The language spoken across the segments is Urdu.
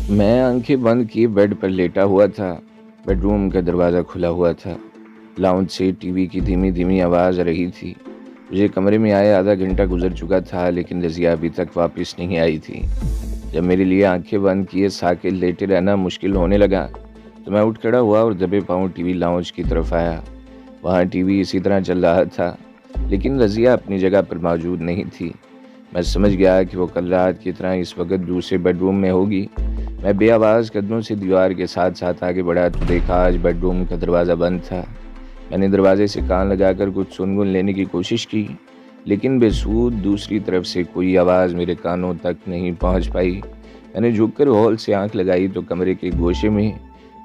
میں آنکھیں بند کیے بیڈ پر لیٹا ہوا تھا۔ بیڈ روم کا دروازہ کھلا ہوا تھا۔ لاؤنج سے ٹی وی کی دھیمی دھیمی آواز آ رہی تھی۔ مجھے کمرے میں آئے آدھا گھنٹہ گزر چکا تھا، لیکن رضیہ ابھی تک واپس نہیں آئی تھی۔ جب میرے لیے آنکھیں بند کیے ساکت لیٹے رہنا مشکل ہونے لگا تو میں اٹھ کھڑا ہوا اور دبے پاؤں ٹی وی لاؤنج کی طرف آیا۔ وہاں ٹی وی اسی طرح چل رہا تھا، لیکن رضیہ اپنی جگہ پر موجود نہیں تھی۔ میں سمجھ گیا کہ وہ کل رات کی طرح اس وقت دوسرے بیڈ روم میں ہوگی۔ میں بے آواز قدموں سے دیوار کے ساتھ ساتھ آگے بڑھا تو دیکھا آج بیڈ روم کا دروازہ بند تھا۔ میں نے دروازے سے کان لگا کر کچھ سنگن لینے کی کوشش کی، لیکن بے سود دوسری طرف سے کوئی آواز میرے کانوں تک نہیں پہنچ پائی۔ میں نے جھک کر ہال سے آنکھ لگائی تو کمرے کے گوشے میں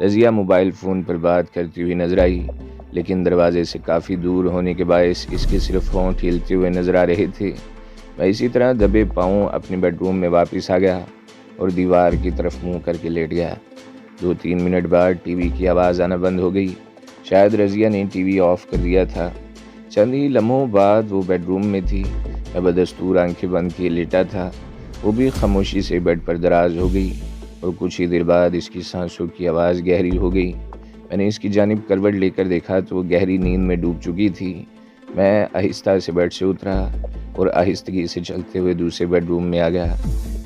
رضیہ موبائل فون پر بات کرتی ہوئی نظر آئی، لیکن دروازے سے کافی دور ہونے کے باعث اس کے صرف ہونٹ ہلتے ہوئے نظر آ رہے تھے۔ میں اسی طرح دبے پاؤں اپنے بیڈ روم میں واپس آ گیا اور دیوار کی طرف منہ کر کے لیٹ گیا۔ 2-3 منٹ بعد ٹی وی کی آواز آنا بند ہو گئی۔ شاید رضیہ نے ٹی وی آف کر دیا تھا۔ چند ہی لمحوں بعد وہ بیڈ روم میں تھی۔ میں بدستور آنکھیں بند کیے لیٹا تھا۔ وہ بھی خاموشی سے بیڈ پر دراز ہو گئی اور کچھ ہی دیر بعد اس کی سانسوں کی آواز گہری ہو گئی۔ میں نے اس کی جانب کروٹ لے کر دیکھا تو وہ گہری نیند میں ڈوب چکی تھی۔ میں آہستہ سے بیڈ سے اترا اور آہستگی سے چلتے ہوئے دوسرے بیڈ روم میں آ گیا۔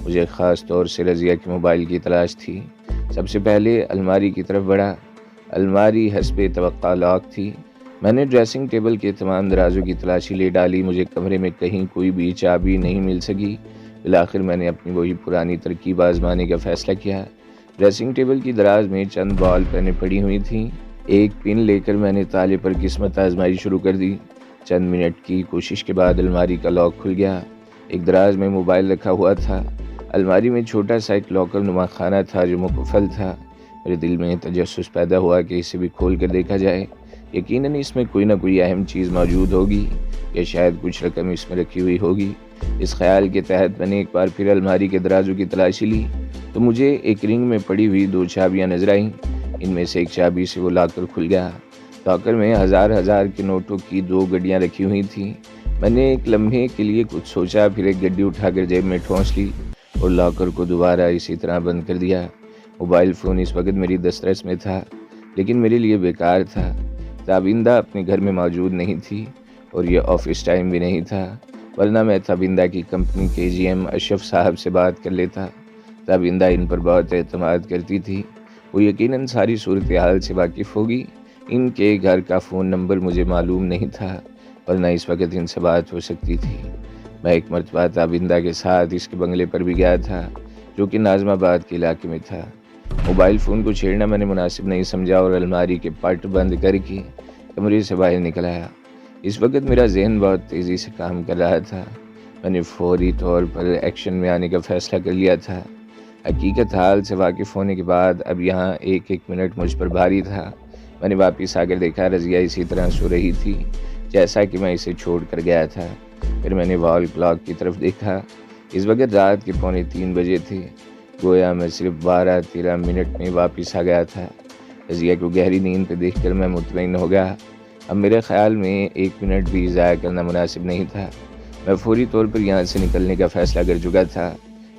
مجھے خاص طور سے رضیہ کے موبائل کی تلاش تھی۔ سب سے پہلے الماری کی طرف بڑھا۔ الماری حسب توقع لاک تھی۔ میں نے ڈریسنگ ٹیبل کے تمام درازوں کی تلاشی لے ڈالی، مجھے کمرے میں کہیں کوئی بھی چابی نہیں مل سکی۔ بالآخر میں نے اپنی وہی پرانی ترکیب آزمانے کا فیصلہ کیا۔ ڈریسنگ ٹیبل کی دراز میں چند بال پینیں پڑی ہوئی تھیں۔ ایک پن لے کر میں نے تالے پر قسمت آزمائی شروع کر دی۔ چند منٹ کی کوشش کے بعد الماری کا لاک کھل گیا۔ ایک دراز میں موبائل رکھا ہوا تھا۔ الماری میں چھوٹا سا ایک لاکر نما خانہ تھا جو مقفل تھا۔ میرے دل میں تجسس پیدا ہوا کہ اسے بھی کھول کر دیکھا جائے۔ یقیناً اس میں کوئی نہ کوئی اہم چیز موجود ہوگی یا شاید کچھ رقم اس میں رکھی ہوئی ہوگی۔ اس خیال کے تحت میں نے ایک بار پھر الماری کے درازوں کی تلاشی لی تو مجھے ایک رنگ میں پڑی ہوئی 2 چابیاں نظر آئیں۔ ان میں سے ایک چابی سے وہ لاکر کھل گیا۔ لاکر میں ہزار کے نوٹوں کی 2 گڈیاں رکھی ہوئی تھیں۔ میں نے ایک لمحے کے لیے کچھ سوچا، پھر ایک گڈی اٹھا کر جیب میں ٹھونس لی اور لاکر کو دوبارہ اسی طرح بند کر دیا۔ موبائل فون اس وقت میری دسترس میں تھا، لیکن میرے لیے بیکار تھا۔ تابندہ اپنے گھر میں موجود نہیں تھی اور یہ آفس ٹائم بھی نہیں تھا، ورنہ میں تابندہ کی کمپنی کے GM اشرف صاحب سے بات کر لیتا۔ تابندہ ان پر بہت اعتماد کرتی تھی۔ وہ یقیناً ساری صورتحال سے واقف ہوگی۔ ان کے گھر کا فون نمبر مجھے معلوم نہیں تھا، ورنہ اس وقت ان سے بات ہو سکتی تھی۔ میں ایک مرتبہ تابندہ کے ساتھ اس کے بنگلے پر بھی گیا تھا، جو کہ ناظم آباد کے علاقے میں تھا۔ موبائل فون کو چھیڑنا میں نے مناسب نہیں سمجھا اور الماری کے پٹ بند کر کے کمرے سے باہر نکل آیا۔ اس وقت میرا ذہن بہت تیزی سے کام کر رہا تھا۔ میں نے فوری طور پر ایکشن میں آنے کا فیصلہ کر لیا تھا۔ حقیقت حال سے واقف ہونے کے بعد اب یہاں ایک منٹ مجھ پر بھاری تھا۔ میں نے واپس آ کر دیکھا رضیہ اسی طرح سو رہی تھی جیسا کہ میں اسے چھوڑ کر گیا تھا۔ پھر میں نے وال کلاک کی طرف دیکھا۔ اس وقت رات کے 2:45 بجے تھے۔ گویا میں صرف 12-13 منٹ میں واپس آ گیا تھا۔ رضیہ کو گہری نیند پہ دیکھ کر میں مطمئن ہو گیا۔ اب میرے خیال میں 1 منٹ بھی ضائع کرنا مناسب نہیں تھا۔ میں فوری طور پر یہاں سے نکلنے کا فیصلہ کر چکا تھا،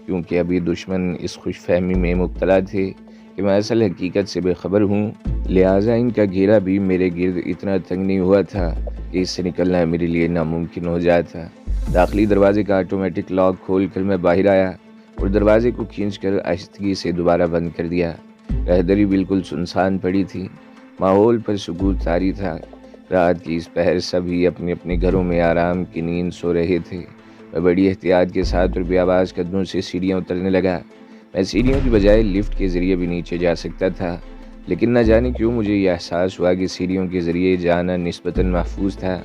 کیونکہ ابھی دشمن اس خوش فہمی میں مبتلا تھے کہ میں اصل حقیقت سے بے خبر ہوں، لہٰذا ان کا گھیرا بھی میرے گرد اتنا تنگ نہیں ہوا تھا کہ اس سے نکلنا میرے لیے ناممکن ہو جاتا۔ داخلی دروازے کا آٹومیٹک لاک کھول کر میں باہر آیا اور دروازے کو کھینچ کر آہستگی سے دوبارہ بند کر دیا۔ رہدری بالکل سنسان پڑی تھی۔ ماحول پر سکوت طاری تھا۔ رات کی اس پہر سبھی اپنے اپنے گھروں میں آرام کی نیند سو رہے تھے۔ میں بڑی احتیاط کے ساتھ اور بے آواز قدموں سے سیڑھیاں اترنے لگا۔ میں سیڑھیوں کی بجائے لفٹ کے ذریعے بھی نیچے جا سکتا تھا، لیکن نہ جانے کیوں مجھے یہ احساس ہوا کہ سیڑھیوں کے ذریعے جانا نسبتاً محفوظ تھا،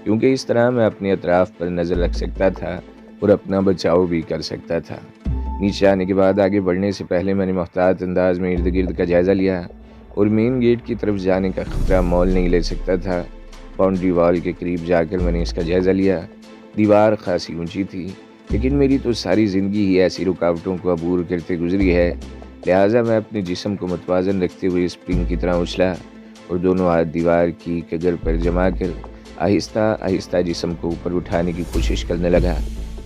کیونکہ اس طرح میں اپنے اطراف پر نظر رکھ سکتا تھا اور اپنا بچاؤ بھی کر سکتا تھا۔ نیچے آنے کے بعد آگے بڑھنے سے پہلے میں نے محتاط انداز میں ارد گرد کا جائزہ لیا اور مین گیٹ کی طرف جانے کا خطرہ مول نہیں لے سکتا تھا۔ باؤنڈری وال کے قریب جا کر میں نے اس کا جائزہ لیا۔ دیوار خاصی اونچی تھی، لیکن میری تو ساری زندگی ہی ایسی رکاوٹوں کو عبور کرتے گزری ہے، لہٰذا میں اپنے جسم کو متوازن رکھتے ہوئے اسپرنگ کی طرح اچھلا اور دونوں ہاتھ دیوار کی کگر پر جما کر آہستہ آہستہ جسم کو اوپر اٹھانے کی کوشش کرنے لگا۔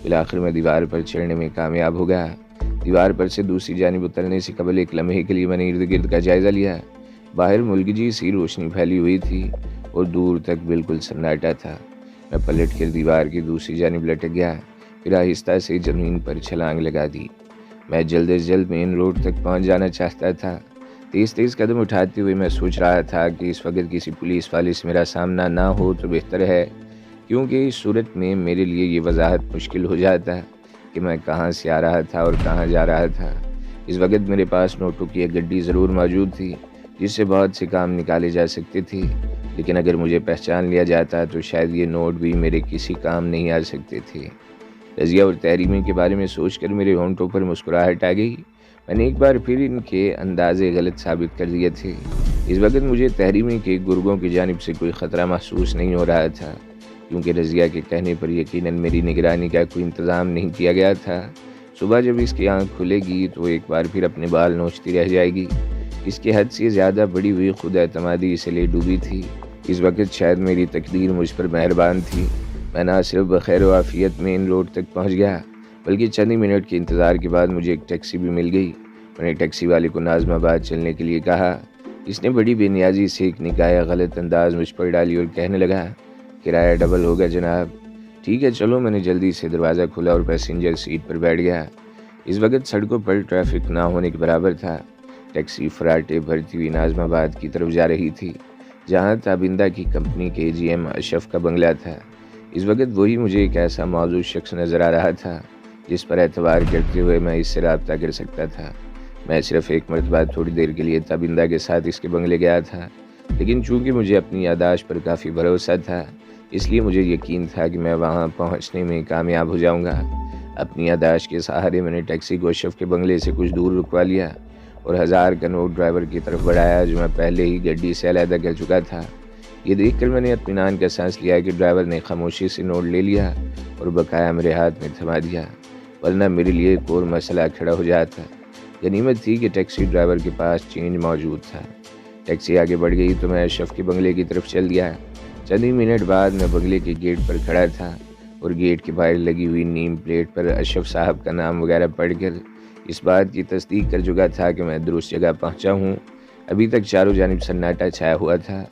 بالآخر میں دیوار پر چڑھنے میں کامیاب ہو گیا۔ دیوار پر سے دوسری جانب اترنے سے قبل ایک لمحے کے لیے میں نے ارد گرد کا جائزہ لیا۔ باہر ملگجی سی روشنی پھیلی ہوئی تھی اور دور تک بالکل سناٹا تھا۔ میں پلٹ کر دیوار کی دوسری جانب لٹک گیا، پھر آہستہ سے زمین پر چھلانگ لگا دی۔ میں جلد از جلد مین روڈ تک پہنچ جانا چاہتا تھا۔ تیز تیز قدم اٹھاتے ہوئے میں سوچ رہا تھا کہ اس وقت کسی پولیس والے سے میرا سامنا نہ ہو تو بہتر ہے، کیونکہ اس صورت میں میرے لیے یہ وضاحت مشکل ہو جاتا کہ میں کہاں سے آ رہا تھا اور کہاں جا رہا تھا۔ اس وقت میرے پاس نوٹوں کی ایک گڈی ضرور موجود تھی جس سے بہت سے کام نکالے جا سکتے تھے، لیکن اگر مجھے پہچان لیا جاتا تو شاید یہ نوٹ بھی میرے کسی کام نہیں آ سکتے تھے۔ رضیہ اور تحریمی کے بارے میں سوچ کر میرے ہونٹوں پر مسکراہٹ آ گئی۔ میں نے ایک بار پھر ان کے اندازے غلط ثابت کر دیے تھے۔ اس وقت مجھے تحریمی کے گرگوں کی جانب سے کوئی خطرہ محسوس نہیں ہو رہا تھا، کیونکہ رضیہ کے کہنے پر یقیناً میری نگرانی کا کوئی انتظام نہیں کیا گیا تھا۔ صبح جب اس کی آنکھ کھلے گی تو ایک بار پھر اپنے بال نوچتی رہ جائے گی۔ اس کی حد سے زیادہ بڑی ہوئی خود اعتمادی اسے لے ڈوبی تھی۔ اس وقت شاید میری تقدیر مجھ پر مہربان تھی۔ میں نہ صرف بخیر و عافیت مین روڈ تک پہنچ گیا، بلکہ چند ہی منٹ کے انتظار کے بعد مجھے ایک ٹیکسی بھی مل گئی۔ میں نے ٹیکسی والے کو ناظم آباد چلنے کے لیے کہا۔ اس نے بڑی بے نیازی سے ایک نکایا غلط انداز مجھ پر ڈالی اور کہنے لگا، کرایہ ڈبل ہوگا جناب۔ ٹھیک ہے چلو۔ میں نے جلدی سے دروازہ کھولا اور پیسنجر سیٹ پر بیٹھ گیا۔ اس وقت سڑکوں پر ٹریفک نہ ہونے کے برابر تھا۔ ٹیکسی فراٹے بھرتی ہوئی ناظم آباد کی طرف جا رہی تھی، جہاں تابندہ کی کمپنی کے جی ایم اشرف کا بنگلہ تھا۔ اس وقت وہی مجھے ایک ایسا موضوع شخص نظر آ رہا تھا جس پر اعتبار کرتے ہوئے میں اس سے رابطہ کر سکتا تھا۔ میں صرف ایک مرتبہ تھوڑی دیر کے لیے تابندہ کے ساتھ اس کے بنگلے گیا تھا، لیکن چونکہ مجھے اپنی یادداشت پر کافی بھروسہ تھا، اس لیے مجھے یقین تھا کہ میں وہاں پہنچنے میں کامیاب ہو جاؤں گا۔ اپنی یادداشت کے سہارے میں نے ٹیکسی کو اشرف کے بنگلے سے کچھ دور رکوا لیا اور 1000 کا نوٹ ڈرائیور کی طرف بڑھایا، جو میں پہلے ہی گڈی سے علیحدہ کر چکا تھا۔ یہ دیکھ کر میں نے اطمینان کا سانس لیا کہ ڈرائیور نے خاموشی سے نوٹ لے لیا اور بقایا میرے ہاتھ میں تھما دیا، ورنہ میرے لیے ایک اور مسئلہ کھڑا ہو جاتا۔ غنیمت تھی کہ ٹیکسی ڈرائیور کے پاس چینج موجود تھا۔ ٹیکسی آگے بڑھ گئی تو میں اشرف کے بنگلے کی طرف چل دیا۔ چند ہی منٹ بعد میں بنگلے کے گیٹ پر کھڑا تھا اور گیٹ کے باہر لگی ہوئی نیم پلیٹ پر اشرف صاحب کا نام وغیرہ پڑھ کر اس بات کی تصدیق کر چکا تھا کہ میں درست جگہ پہنچا ہوں۔ ابھی تک چاروں جانب سناٹا چھایا ہوا تھا۔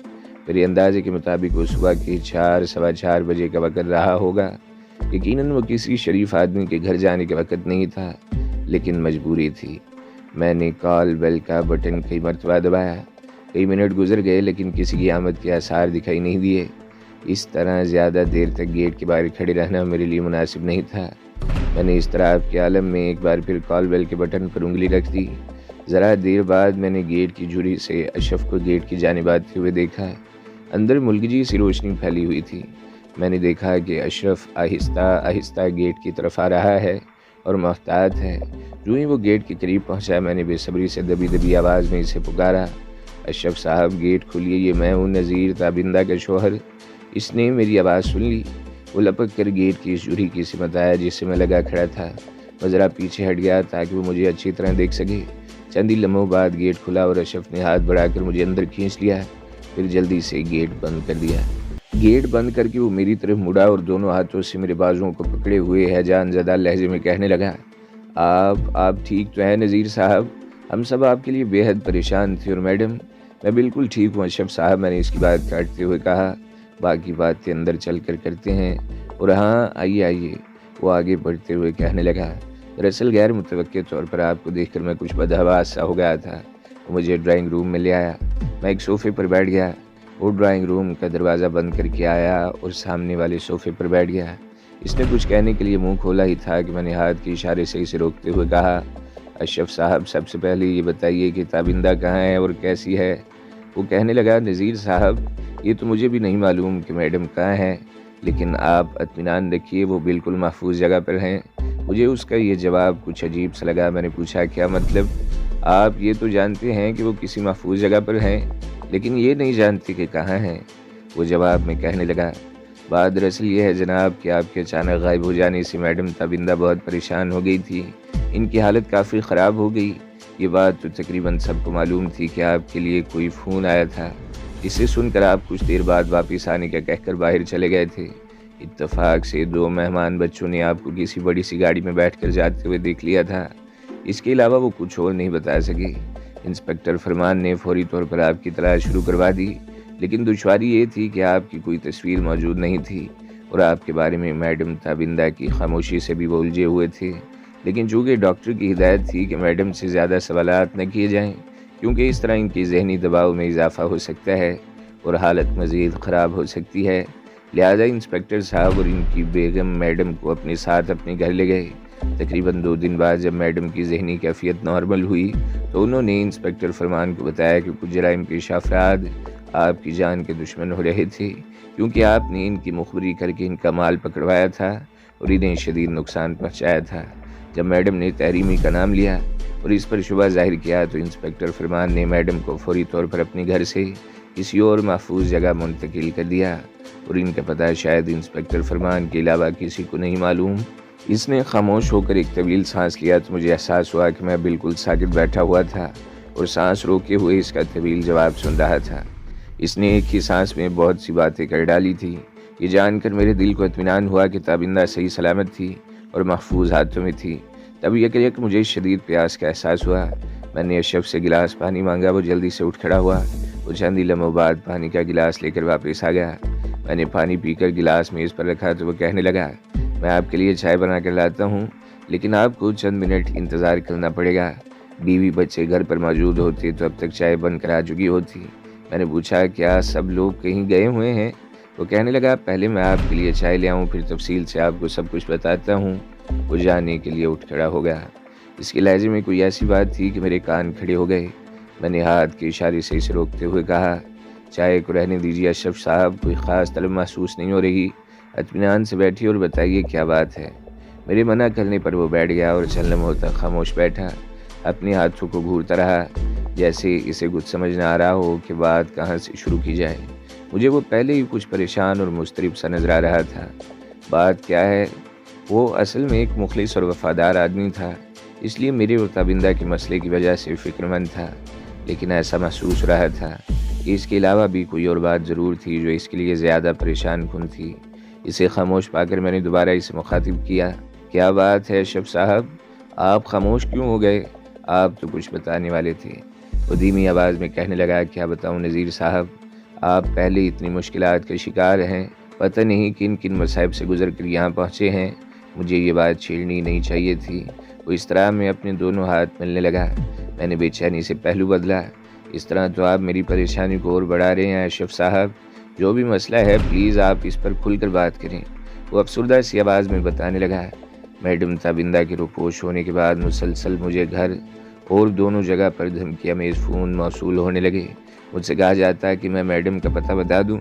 میرے اندازے کے مطابق وہ صبح کے 4 سوا 4 بجے کا وقت رہا ہوگا۔ یقیناً وہ کسی شریف آدمی کے گھر جانے کا وقت نہیں تھا، لیکن مجبوری تھی۔ میں نے کال بیل کا بٹن کئی مرتبہ دبایا۔ کئی منٹ گزر گئے لیکن کسی کی آمد کے آثار دکھائی نہیں دیے۔ اس طرح زیادہ دیر تک گیٹ کے باہر کھڑے رہنا میرے لیے مناسب نہیں تھا۔ میں نے اضطراب کے عالم میں ایک بار پھر کال بیل کے بٹن پر انگلی رکھ دی۔ ذرا دیر بعد میں نے گیٹ کی جھری سے اشرف کو گیٹ کی جانب آتے ہوئے دیکھا۔ اندر ملگجی سی روشنی پھیلی ہوئی تھی۔ میں نے دیکھا کہ اشرف آہستہ آہستہ گیٹ کی طرف آ رہا ہے اور محتاط ہے۔ جو ہی وہ گیٹ کے قریب پہنچا میں نے بے صبری سے دبی دبی آواز میں اسے پکارا، اشرف صاحب گیٹ کھولیے، یہ میں ہوں نذیر، تابندہ کا شوہر۔ اس نے میری آواز سن لی۔ وہ لپک کر گیٹ کی اس جھری کی سمت آیا جس سے میں لگا کھڑا تھا۔ میں ذرا پیچھے ہٹ گیا تاکہ وہ مجھے اچھی طرح دیکھ سکے۔ چند ہی لمحوں بعد گیٹ کھلا اور اشرف نے ہاتھ بڑھا کر مجھے اندر کھینچ لیا، پھر جلدی سے گیٹ بند کر دیا۔ گیٹ بند کر کے وہ میری طرف مڑا اور دونوں ہاتھوں سے میرے بازوؤں کو پکڑے ہوئے ہیجان زدہ لہجے میں کہنے لگا، آپ ٹھیک تو ہیں نذیر صاحب؟ ہم سب آپ کے لیے بے حد پریشان تھے۔ اور میڈم؟ میں بالکل ٹھیک ہوں اشرف صاحب، میں نے اس کی بات کاٹتے ہوئے کہا۔ باقی باتیں اندر چل کر کرتے ہیں، اور ہاں آئیے۔ وہ آگے بڑھتے ہوئے کہنے لگا، دراصل غیر متوقع طور پر آپ کو دیکھ کر میں کچھ بدحواس سا ہو گیا تھا۔ وہ مجھے ڈرائنگ روم میں لے آیا۔ میں ایک صوفے پر بیٹھ گیا۔ وہ ڈرائنگ روم کا دروازہ بند کر کے آیا اور سامنے والے صوفے پر بیٹھ گیا۔ اس نے کچھ کہنے کے لیے منہ کھولا ہی تھا کہ میں نے ہاتھ کے اشارے سے اسے روکتے ہوئے کہا، اشرف صاحب سب سے پہلے یہ بتائیے کہ تابندہ کہاں ہے اور کیسی ہے؟ وہ کہنے لگا، نذیر صاحب یہ تو مجھے بھی نہیں معلوم کہ میڈم کہاں ہے، لیکن آپ اطمینان رکھیے وہ بالکل محفوظ جگہ پر ہیں۔ مجھے اس کا یہ جواب کچھ عجیب سا لگا۔ میں نے پوچھا، کیا مطلب؟ آپ یہ تو جانتے ہیں کہ وہ کسی محفوظ جگہ پر ہیں، لیکن یہ نہیں جانتے کہ کہاں ہیں۔ وہ جواب میں کہنے لگا، بات دراصل یہ ہے جناب کہ آپ کے اچانک غائب ہو جانے سے میڈم تابندہ بہت پریشان ہو گئی تھی۔ ان کی حالت کافی خراب ہو گئی۔ یہ بات تو تقریباً سب کو معلوم تھی کہ آپ کے لیے کوئی فون آیا تھا، جسے سن کر آپ کچھ دیر بعد واپس آنے کا کہہ کر باہر چلے گئے تھے۔ اتفاق سے 2 مہمان بچوں نے آپ کو کسی بڑی سی گاڑی میں بیٹھ کر جاتے ہوئے دیکھ لیا تھا۔ اس کے علاوہ وہ کچھ اور نہیں بتا سکے۔ انسپکٹر فرمان نے فوری طور پر آپ کی تلاش شروع کروا دی، لیکن دشواری یہ تھی کہ آپ کی کوئی تصویر موجود نہیں تھی اور آپ کے بارے میں میڈم تابندہ کی خاموشی سے بھی وہ الجھے ہوئے تھے۔ لیکن چونکہ ڈاکٹر کی ہدایت تھی کہ میڈم سے زیادہ سوالات نہ کیے جائیں، کیونکہ اس طرح ان کی ذہنی دباؤ میں اضافہ ہو سکتا ہے اور حالت مزید خراب ہو سکتی ہے، لہذا انسپکٹر صاحب اور ان کی بیگم میڈم کو اپنے ساتھ اپنے گھر لے گئے۔ تقریباً 2 دن بعد جب میڈم کی ذہنی کیفیت نارمل ہوئی تو انہوں نے انسپکٹر فرمان کو بتایا کہ کچھ جرائم پیشہ افراد آپ کی جان کے دشمن ہو رہے تھے، کیونکہ آپ نے ان کی مخبری کر کے ان کا مال پکڑوایا تھا اور انہیں شدید نقصان پہنچایا تھا۔ جب میڈم نے تحریمی کا نام لیا اور اس پر شبہ ظاہر کیا تو انسپکٹر فرمان نے میڈم کو فوری طور پر اپنے گھر سے کسی اور محفوظ جگہ منتقل کر دیا اور ان کا پتہ شاید انسپکٹر فرمان کے علاوہ کسی کو نہیں معلوم۔ اس نے خاموش ہو کر ایک طویل سانس لیا تو مجھے احساس ہوا کہ میں بالکل ساکت بیٹھا ہوا تھا اور سانس روکے ہوئے اس کا طویل جواب سن رہا تھا۔ اس نے ایک ہی سانس میں بہت سی باتیں کر ڈالی تھی۔ یہ جان کر میرے دل کو اطمینان ہوا کہ تابندہ صحیح سلامت تھی اور محفوظ ہاتھوں میں تھی۔ تب یک مجھے شدید پیاس کا احساس ہوا۔ میں نے اشرف سے گلاس پانی مانگا، وہ جلدی سے اٹھ کھڑا ہوا۔ وہ چند ہی لمحوں بعد پانی کا گلاس لے کر واپس آ گیا۔ میں نے پانی پی کر گلاس میز پر رکھا تو وہ کہنے لگا، میں آپ کے لیے چائے بنا کر لاتا ہوں، لیکن آپ کو چند منٹ انتظار کرنا پڑے گا۔ بیوی بچے گھر پر موجود ہوتے تو اب تک چائے بن کر آ چکی ہوتی۔ میں نے پوچھا، کیا سب لوگ کہیں گئے ہوئے ہیں؟ وہ کہنے لگا، پہلے میں آپ کے لیے چائے لے آؤں، پھر تفصیل سے آپ کو سب کچھ بتاتا ہوں۔ وہ جانے کے لیے اٹھ کھڑا ہو گیا۔ اس کے لہجے میں کوئی ایسی بات تھی کہ میرے کان کھڑے ہو گئے۔ میں نے ہاتھ کے اشارے سے اسے روکتے ہوئے کہا، چائے کو رہنے دیجیے اشرف صاحب، کوئی خاص طلب محسوس نہیں ہو رہی، اطمینان سے بیٹھیے اور بتائیے کیا بات ہے۔ میرے منع کرنے پر وہ بیٹھ گیا اور چند لمحوں تک خاموش بیٹھا، اپنے ہاتھوں کو گھورتا رہا، جیسے اسے کچھ سمجھ نہ آ رہا ہو کہ بات کہاں سے شروع کی جائے۔ مجھے وہ پہلے ہی کچھ پریشان اور مضطرب سا نظر آ رہا تھا۔ بات کیا ہے؟ وہ اصل میں ایک مخلص اور وفادار آدمی تھا، اس لیے میرے اور تابندہ کے مسئلے کی وجہ سے فکر مند تھا، لیکن ایسا محسوس رہا تھا کہ اس کے علاوہ بھی کوئی اور بات ضرور تھی جو اس کے لیے زیادہ پریشان کن تھی۔ اسے خاموش پا کر میں نے دوبارہ اسے مخاطب کیا، کیا بات ہے اشرف صاحب؟ آپ خاموش کیوں ہو گئے؟ آپ تو کچھ بتانے والے تھے۔ وہ دھیمی آواز میں کہنے لگا، کیا بتاؤں نذیر صاحب، آپ پہلے اتنی مشکلات کا شکار ہیں، پتہ نہیں کن کن مصائب سے گزر کر یہاں پہنچے ہیں۔ مجھے یہ بات چھیڑنی نہیں چاہیے تھی۔ وہ اس طرح میں اپنے دونوں ہاتھ ملنے لگا۔ میں نے بے چینی سے پہلو بدلا۔ اس طرح تو آپ میری پریشانی کو اور بڑھا رہے ہیں اشرف صاحب، جو بھی مسئلہ ہے پلیز آپ اس پر کھل کر بات کریں۔ وہ افسردہ سی آواز میں بتانے لگا، میڈم تابندہ کے روپوش ہونے کے بعد مسلسل مجھے گھر اور دونوں جگہ پر دھمکیاں میز فون موصول ہونے لگے۔ مجھ سے کہا جاتا ہے کہ میں میڈم کا پتہ بتا دوں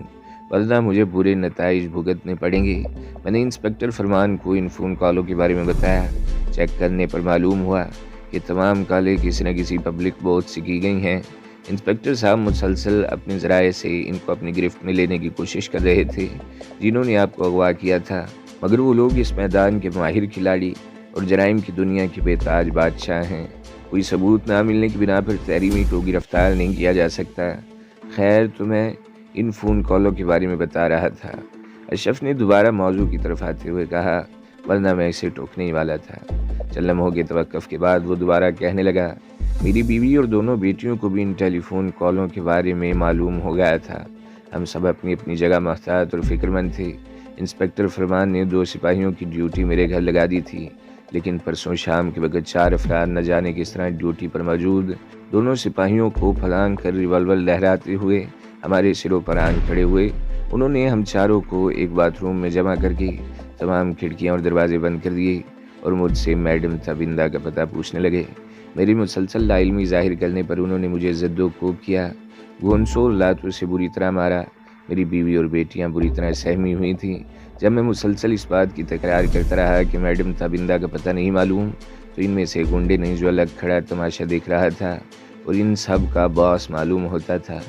ورنہ مجھے برے نتائج بھگتنے پڑیں گے۔ میں نے انسپکٹر فرمان کو ان فون کالوں کے بارے میں بتایا۔ چیک کرنے پر معلوم ہوا کہ تمام کالیں کسی نہ کسی پبلک بوتھ سے کی گئی ہیں۔ انسپکٹر صاحب مسلسل اپنے ذرائع سے ان کو اپنی گرفت میں لینے کی کوشش کر رہے تھے جنہوں نے آپ کو اغوا کیا تھا، مگر وہ لوگ اس میدان کے ماہر کھلاڑی اور جرائم کی دنیا کے بے تاج بادشاہ ہیں۔ کوئی ثبوت نہ ملنے کی بنا پر تحریمی کو گرفتار نہیں کیا جا سکتا۔ خیر، تو میں ان فون کالوں کے بارے میں بتا رہا تھا۔ اشرف نے دوبارہ موضوع کی طرف آتے ہوئے کہا، ورنہ میں اسے ٹوکنے ہی والا تھا۔ چند لمحوں کے توقف کے بعد وہ دوبارہ کہنے لگا، میری بیوی اور دونوں بیٹیوں کو بھی ان ٹیلی فون کالوں کے بارے میں معلوم ہو گیا تھا۔ ہم سب اپنی اپنی جگہ محتاط اور فکر مند تھے۔ انسپکٹر فرمان نے 2 سپاہیوں کی ڈیوٹی میرے گھر لگا دی تھی، لیکن پرسوں شام کے وقت 4 افراد نہ جانے کس طرح ڈیوٹی پر موجود دونوں سپاہیوں کو پھلانگ کر ریوالور لہراتے ہوئے ہمارے سروں پر آن کھڑے ہوئے۔ انہوں نے ہم چاروں کو ایک باتھ روم میں جمع کر کے تمام کھڑکیاں اور دروازے بند کر دیے اور مجھ سے میڈم تابندہ کا پتہ پوچھنے لگے۔ میری مسلسل لا علمی ظاہر کرنے پر انہوں نے مجھے زد و کوب کیا، گھونسوں اور لاتوں سے بری طرح مارا۔ میری بیوی اور بیٹیاں بری طرح سہمی ہوئی تھیں۔ جب میں مسلسل اس بات کی تکرار کرتا رہا کہ میڈم تابندہ کا پتہ نہیں معلوم، تو ان میں سے گنڈے نہیں جو الگ کھڑا تماشا دیکھ رہا تھا اور ان سب کا باس معلوم ہوتا تھا،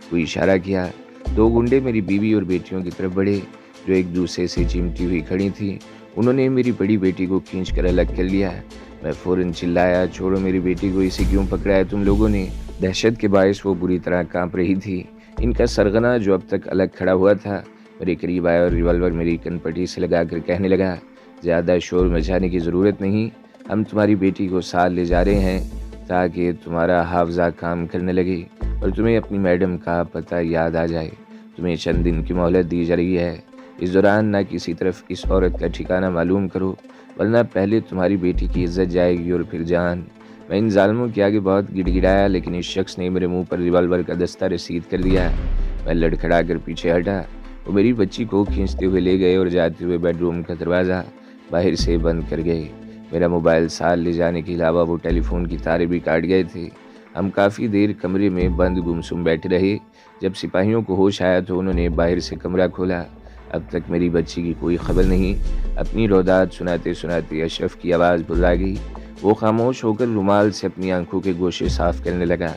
کوئی اشارہ کیا۔ 2 گنڈے میری بیوی اور بیٹیوں کی طرف بڑھے جو ایک دوسرے سے چمٹی ہوئی کھڑی تھیں۔ انہوں نے میری بڑی بیٹی کو کھینچ کر الگ کر لیا۔ میں فوراً چلایا، چھوڑو میری بیٹی کو، اسے کیوں پکڑا ہے تم لوگوں نے؟ دہشت کے باعث وہ بری طرح کانپ رہی تھی۔ ان کا سرغنہ جو اب تک الگ کھڑا ہوا تھا میرے قریب آیا اور ریوالور میری کن پٹی سے لگا کر کہنے لگا، زیادہ شور مچانے کی ضرورت نہیں، ہم تمہاری بیٹی کو ساتھ لے جا رہے ہیں تاکہ تمہارا حافظہ کام کرنے لگے اور تمہیں اپنی میڈم کا پتہ یاد آ جائے۔ تمہیں چند دن کی مہلت دی جا رہی ہے، اس دوران نہ کسی طرف اس عورت کا ٹھکانہ معلوم کرو، ورنہ پہلے تمہاری بیٹی کی عزت جائے گی اور پھر جان۔ میں ان ظالموں کے آگے بہت گڑ گڑایا، لیکن اس شخص نے میرے منہ پر ریوالور کا دستہ رسید کر دیا۔ میں لڑکھڑا کر پیچھے ہٹا۔ وہ میری بچی کو کھینچتے ہوئے لے گئے اور جاتے ہوئے بیڈ روم کا دروازہ باہر سے بند کر گئے۔ میرا موبائل ساتھ لے جانے کے علاوہ وہ ٹیلی فون کی تاریں بھی کاٹ گئے تھے۔ ہم کافی دیر کمرے میں بند گمسم بیٹھے رہے۔ جب سپاہیوں کو ہوش آیا تو انہوں نے باہر سے کمرہ کھولا۔ اب تک میری بچی کی کوئی خبر نہیں۔ اپنی رودات سناتے سناتے اشرف کی آواز بھلا گئی۔ وہ خاموش ہو کر رومال سے اپنی آنکھوں کے گوشے صاف کرنے لگا۔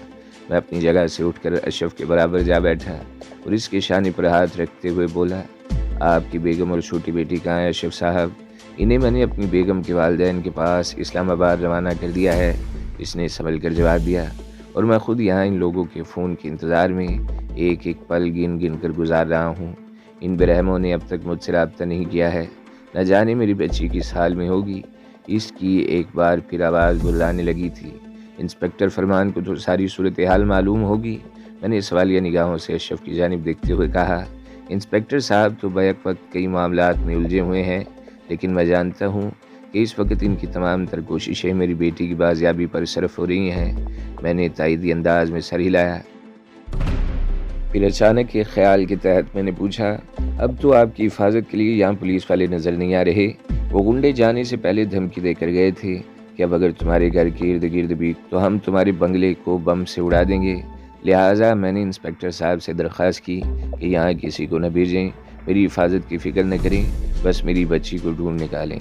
میں اپنی جگہ سے اٹھ کر اشرف کے برابر جا بیٹھا اور اس کے شانے پر ہاتھ رکھتے ہوئے بولا، آپ کی بیگم اور چھوٹی بیٹی کہاں ہے اشرف صاحب؟ انہیں میں نے اپنی بیگم کے والدین کے پاس اسلام آباد روانہ کر دیا ہے، اس نے سنبھل کر جواب دیا، اور میں خود یہاں ان لوگوں کے فون کے انتظار میں ایک ایک پل گن گن کر گزار رہا ہوں۔ ان برہموں نے اب تک مجھ سے رابطہ نہیں کیا ہے، نہ جانے میری بچی کس حال میں ہوگی۔ اس کی ایک بار پھر آواز بلانے لگی تھی۔ انسپکٹر فرمان کو تو ساری صورتحال معلوم ہوگی، میں نے سوالیہ نگاہوں سے اشرف کی جانب دیکھتے ہوئے کہا۔ انسپکٹر صاحب تو بیک وقت کئی معاملات میں الجھے ہوئے ہیں، لیکن میں جانتا ہوں کہ اس وقت ان کی تمام تر کوششیں میری بیٹی کی بازیابی پر صرف ہو رہی ہیں۔ میں نے تائیدی انداز میں سر ہلایا۔ پھر اچانک ایک خیال کے تحت میں نے پوچھا، اب تو آپ کی حفاظت کے لیے یہاں پولیس والے نظر نہیں آ رہے؟ وہ گنڈے جانے سے پہلے دھمکی دے کر گئے تھے کہ اب اگر تمہارے گھر کے ارد گرد بھی تو ہم تمہارے بنگلے کو بم سے اڑا دیں گے۔ لہٰذا میں نے انسپکٹر صاحب سے درخواست کی کہ یہاں کسی کو نہ بھیجیں، میری حفاظت کی فکر نہ کریں، بس میری بچی کو ڈھونڈ نکالیں۔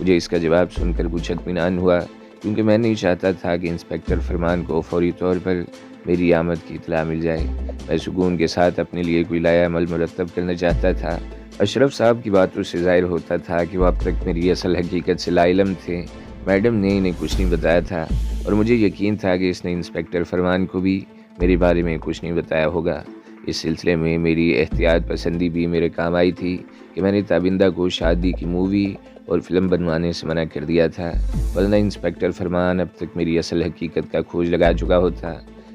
مجھے اس کا جواب سن کر کچھ اطمینان ہوا، کیونکہ میں نہیں چاہتا تھا کہ انسپکٹر فرمان کو فوری طور پر میری آمد کی اطلاع مل جائے۔ میں سکون کے ساتھ اپنے لیے کوئی لایا عمل مرتب کرنا چاہتا تھا۔ اشرف صاحب کی باتوں سے ظاہر ہوتا تھا کہ وہ اب تک میری اصل حقیقت سے لا علم تھے۔ میڈم نے انہیں کچھ نہیں بتایا تھا، اور مجھے یقین تھا کہ اس نے انسپکٹر فرمان کو بھی میرے بارے میں کچھ نہیں بتایا ہوگا۔ اس سلسلے میں میری احتیاط پسندی بھی میرے کام آئی تھی کہ میں نے تابندہ کو شادی کی مووی اور فلم بنوانے سے منع کر دیا تھا، ورنہ انسپکٹر فرمان اب تک میری اصل حقیقت کا کھوج لگا چکا ہوتا۔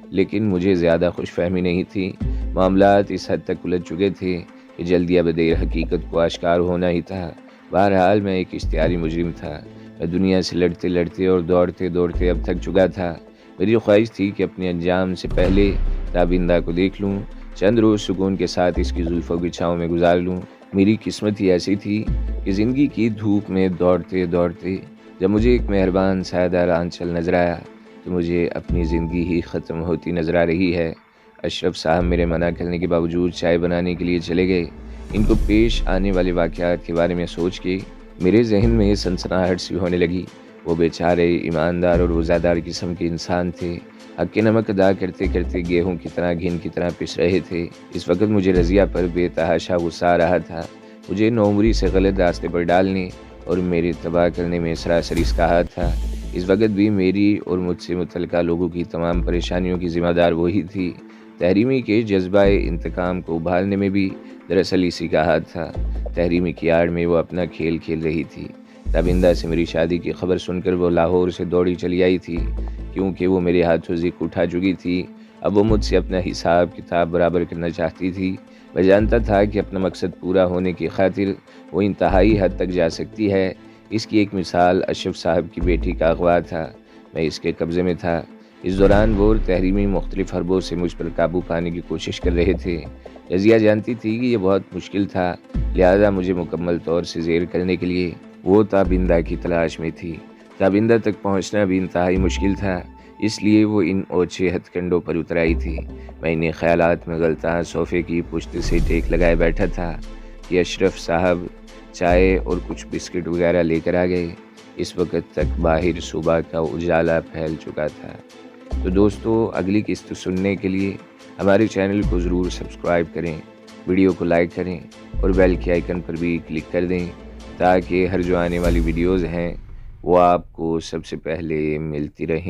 لیکن مجھے زیادہ خوش فہمی نہیں تھی۔ معاملات اس حد تک الجھ چکے تھے کہ جلد یا بدیر حقیقت کو آشکار ہونا ہی تھا۔ بہرحال میں ایک اشتہاری مجرم تھا۔ میں دنیا سے لڑتے لڑتے اور دوڑتے دوڑتے اب تھک چکا تھا۔ میری خواہش تھی کہ اپنے انجام سے پہلے تابندہ کو دیکھ لوں، چند روز سکون کے ساتھ اس کی زلفوں کی چھاؤں میں گزار لوں۔ میری قسمت ہی ایسی تھی کہ زندگی کی دھوپ میں دوڑتے دوڑتے جب مجھے ایک مہربان سایہ آنچل نظر آیا تو مجھے اپنی زندگی ہی ختم ہوتی نظر آ رہی ہے۔ اشرف صاحب میرے منع کرنے کے باوجود چائے بنانے کے لیے چلے گئے۔ ان کو پیش آنے والے واقعات کے بارے میں سوچ کے میرے ذہن میں سنسناہٹ سی ہونے لگی۔ وہ بیچارے ایماندار اور روزادار قسم کے انسان تھے، حق کے نمک ادا کرتے کرتے گیہوں کی طرح گھن کی طرح پس رہے تھے۔ اس وقت مجھے رضیہ پر بے تحاشا غصہ آ رہا تھا۔ مجھے نوعمری سے غلط راستے پر ڈالنے اور میرے تباہ کرنے میں سراسر اس کا ہاتھ تھا۔ اس وقت بھی میری اور مجھ سے متعلقہ لوگوں کی تمام پریشانیوں کی ذمہ دار وہی تھی۔ تحریمی کے جذبہ انتقام کو ابھارنے میں بھی دراصل اسی کا ہاتھ تھا۔ تحریمی کی آڑ میں وہ اپنا کھیل کھیل رہی تھی۔ تابندہ سے میری شادی کی خبر سن کر وہ لاہور سے دوڑی چلی آئی تھی، کیونکہ وہ میرے ہاتھوں ذکر اٹھا چکی تھی۔ اب وہ مجھ سے اپنا حساب کتاب برابر کرنا چاہتی تھی۔ میں جانتا تھا کہ اپنا مقصد پورا ہونے کی خاطر وہ انتہائی حد تک جا سکتی ہے۔ اس کی ایک مثال اشرف صاحب کی بیٹی کا اغوا تھا۔ میں اس کے قبضے میں تھا۔ اس دوران وہ تحریمی مختلف حربوں سے مجھ پر قابو پانے کی کوشش کر رہے تھے۔ رضیہ جانتی تھی کہ یہ بہت مشکل تھا، لہذا مجھے مکمل طور سے زیر کرنے کے لیے وہ تابندہ کی تلاش میں تھی۔ تابندہ تک پہنچنا بھی انتہائی مشکل تھا، اس لیے وہ ان اوچھے ہتھ کنڈوں پر اتر آئی تھی۔ میں انہیں خیالات میں غلطاں صوفے کی پشت سے ٹیک لگائے بیٹھا تھا کہ اشرف صاحب چائے اور کچھ بسکٹ وغیرہ لے کر آ گئے۔ اس وقت تک باہر صبح کا اجالا پھیل چکا تھا۔ تو دوستو، اگلی قسط سننے کے لیے ہمارے چینل کو ضرور سبسکرائب کریں، ویڈیو کو لائک کریں اور بیل کے آئیکن پر بھی کلک کر دیں تاکہ ہر جو آنے والی ویڈیوز ہیں وہ آپ کو سب سے پہلے ملتی رہیں۔